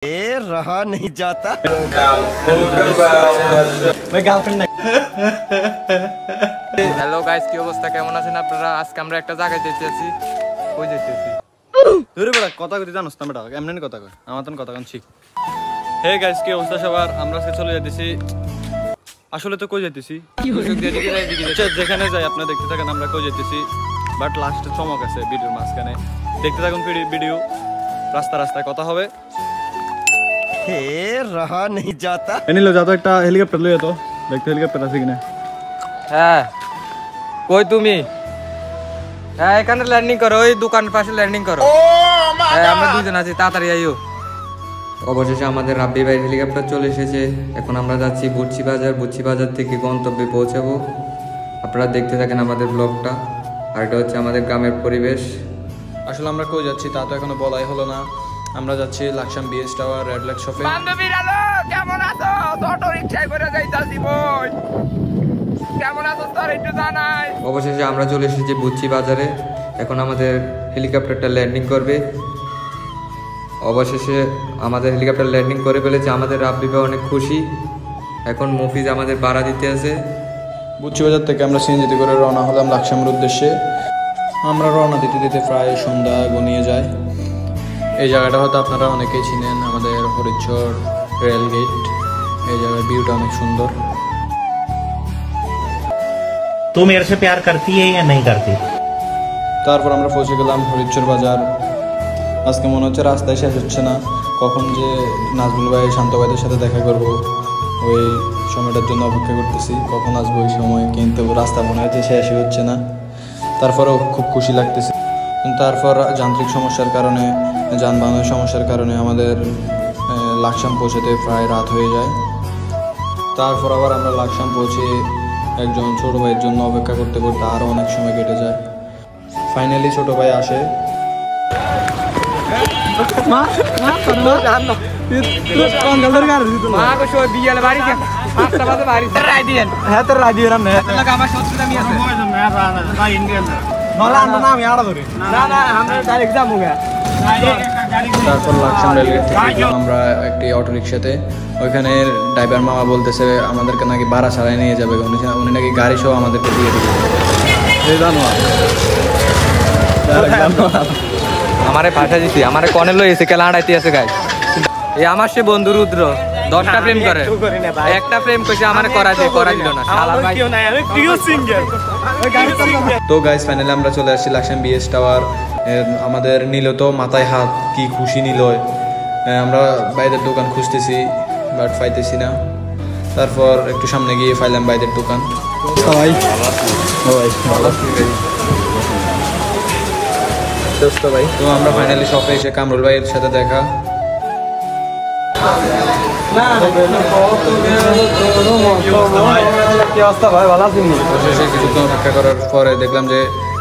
रहा नहीं जाता। হ্যালো গাইস, কি অবস্থা, কেমন আছেন আপনারা? আজকে আমরা একটা জায়গায় যেতেছি। কই যেতেছি? ধরে বেড়া কথা কইতে জানোস না বেটা, এমনি কথা কয়, আমার তো কথা কন শিখ। হে গাইস, কি অবস্থা সবার? আমরা আজকে চলে যেতেছি, আসলে তো কই যেতেছি যেখানে যাই আপনারা দেখতে থাকেন আমরা কই যেতেছি, বাট লাস্টে চমক আছে ভিডিওর মাঝখানে, দেখতে থাকুন ভিডিও। রাস্তা রাস্তায় কথা হবে। रहा नहीं जाता। এনিলো যা তো একটা হেলিকপ্টার লইয়া তো দেখতে হেলিকপ্টার আছে কিনা। হ্যাঁ, কই তুমি? হ্যাঁ, এখানে ল্যান্ডিং করো, ওই দোকানের পাশে ল্যান্ডিং করো। হ্যাঁ, আমরা দুজন আছি, তাড়াতাড়ি আইও। অবশেষে আমাদের রাব্বি ভাই হেলিকপ্টার চলে এসেছে। এখন আমরা যাচ্ছি বুচ্চি বাজার থেকে গন্তব্যে পৌঁছাবো। আপনারা দেখতে থাকেন আমাদের ব্লগটা। আর এটা হচ্ছে আমাদের গ্রামের পরিবেশ। আসলে আমরা কই যাচ্ছি তা তো এখনো বলাই হলো না। আমরা যাচ্ছি Laksam BS tower red light শপে। বান্ধবীরা কেমন আছো? অটো রিকশায় করে যাইতাছি বই। কেমন আছো তোর একটু জানাই। অবশেষে আমরা চলে এসেছি বুচ্চি বাজারে। এখন আমাদের হেলিকপ্টারটা ল্যান্ডিং করবে। অবশেষে আমাদের হেলিকপ্টার ল্যান্ডিং করে ফেলেছে। আমাদের রাব্বি ভাই অনেক খুশি। এখন মফিজ আমাদের ভাড়া দিতে আছে। বুচ্চি বাজার থেকে আমরা সিএনজিতে করে রওনা হলাম লাকসামের উদ্দেশ্যে। আমরা রওনা দিতে দিতে প্রায় সন্ধ্যা গনিয়ে যায়। এই জায়গাটা হয়তো আপনারা অনেকেই চিনেন, আমাদের হরিচর রেল গেট। এই জায়গার ভিউটা অনেক সুন্দর। तू मेरे से प्यार करती है या नहीं करती? তারপর আমরা পৌঁছে গেলাম হরিচর বাজার। আজকে মনে হচ্ছে রাস্তায় শেষ হচ্ছে না, কখন যে নাজমুল ভাই শান্ত ভাইদের সাথে দেখা করব ওই সময়টার জন্য অপেক্ষা করতেছি, কখন আসবো ওই সময়। কিন্তু রাস্তা মনে হচ্ছে শেষই হচ্ছে না। তারপরেও খুব খুশি লাগতেছে। তারপর যান্ত্রিক সমস্যার কারণে, যানবাহনের সমস্যার কারণে আমাদের লাকসাম পৌঁছাতে প্রায় রাত হয়ে যায়। তারপর আবার আমরা লাকসাম পৌঁছে একজন ছোট ভাইয়ের জন্য অপেক্ষা করতে করতে আরও অনেক সময় কেটে যায়। ফাইনালি ছোট ভাই আসে। তারপর লাকসাম রেলগেট থেকে আমরা একটি অটো রিক্সাতে, ওইখানে ড্রাইভার মামা বলতেছে আমাদেরকে নাকি ভাড়া ছাড়াই নিয়ে যাবে, উনি নাকি গাড়ি সহ আমাদেরকে দিয়ে দিবে। আমারে পাঠা দিছি, আমারে কনে লই এসে কেলা আড়াইতে আছে গাই। এই আমার সে বন্ধু রুদ্র 10টা প্রেম করে, একটা প্রেম কইছে আমারে করা দিল না। শালা ভাই আমি প্রিয় সিঙ্গেল। তো গাইস, ফাইনালি আমরা চলে আসছি লাকসাম বিএস টাওয়ার। আমাদের নিল তো মাথায় হাত, কি খুশি নিল। আমরা বাইরের দোকান খুঁজতেছি বাট পাইতেছি না। তারপর একটু সামনে গিয়ে পাইলাম বাইরের দোকান। ভাই তো আমরা ফাইনালি শপে এসে কামরুল ভাইয়ের সাথে দেখা। কিছুক্ষণ অপেক্ষা করার পরে দেখলাম যে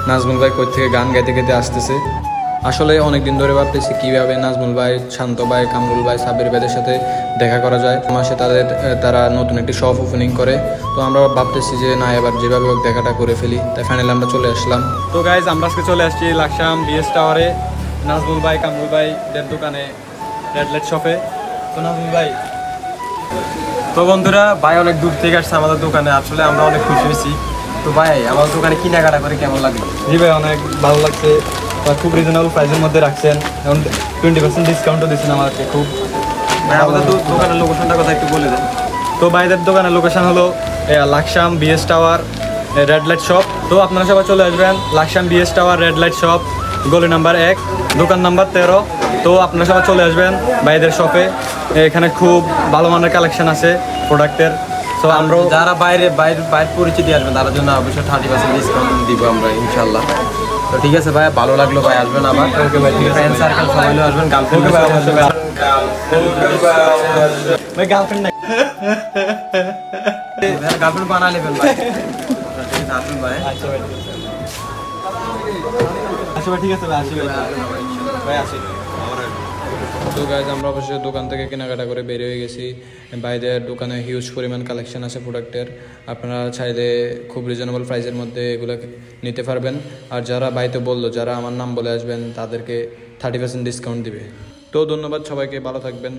নাজমুল ভাই কই থেকে গান গাইতে গাইতে আসতেছে। আসলে অনেকদিন ধরে ভাবতেছি কীভাবে নাজমুল ভাই, শান্ত ভাই, কামরুল ভাই, সাবির ভাইদের সাথে দেখা করা যায়। মাসে তারা নতুন একটি শপ ওপেনিং করে। তো আমরা ভাবতেছি যে না, এবার যেভাবে হোক দেখাটা করে ফেলি। তাই ফাইনালি আমরা চলে আসলাম। তো গাইজ, আমরা আজকে চলে আসছি লাকসাম বিএস টাওয়ারে, নাজমুল ভাই, কামরুল ভাইদের দোকানে, রেড লাইট শপে। তো নাজমুল ভাই, তো বন্ধুরা, ভাই অনেক দূর থেকে আসছে আমাদের দোকানে, আসলে আমরা অনেক খুশি হয়েছি। তো ভাই আমাদের দোকানে কেনাকাটা করে কেমন লাগলো? জি ভাই, অনেক ভালো লাগছে। খুব রিজনেবল প্রাইসের মধ্যে রাখছেন, এবং 20% ডিসকাউন্টও দিচ্ছেন আমাদেরকে। খুব আমাদের দোকানের লোকেশনটার কথা একটু বলে দেন। তো ভাইদের দোকানের লোকেশন হলো Laksam BS tower red light shop. তো আপনারা সবাই চলে আসবেন Laksam BS tower red light shop, গলি নাম্বার 1, দোকান নাম্বার 13। তো আপনারা সবাই চলে আসবেন ভাইদের শপে। এখানে খুব ভালো মানের কালেকশন আছে প্রোডাক্টের। তো আমরা যারা বাইরে পরিচিত দিয়ে আসবেন তার জন্য অবশ্যই 30% ডিসকাউন্ট দিব আমরা ইনশাল্লাহ। তো ঠিক আছে ভাই, ভালো লাগলো ভাই, আসবেন আবার। ওকে ভাই, ঠিক আছে। ফ্রেন্ড সার্কেল সবাই আসবেন, গার্লফ্রেন্ড ভাই অবশ্যই ভাই। গার্লফ্রেন্ড নাই, গার্লফ্রেন্ড বানা নেবেন ভাই। আসুন ভাই। আচ্ছা ভাই, ঠিক আছে ভাই, আসি ভাই, আসি। তো গাইজ, আমরা অবশ্যই দোকান থেকে কেনাকাটা করে বের হয়ে গেছি। বাইরের দোকানে হিউজ পরিমাণ কালেকশন আছে প্রোডাক্টের। আপনারা চাইলে খুব রিজনেবল প্রাইসের মধ্যে এগুলো নিতে পারবেন। আর যারা বাইতে বললো, যারা আমার নাম বলে আসবেন তাদেরকে 30% ডিসকাউন্ট দিবে। তো ধন্যবাদ সবাইকে, ভালো থাকবেন।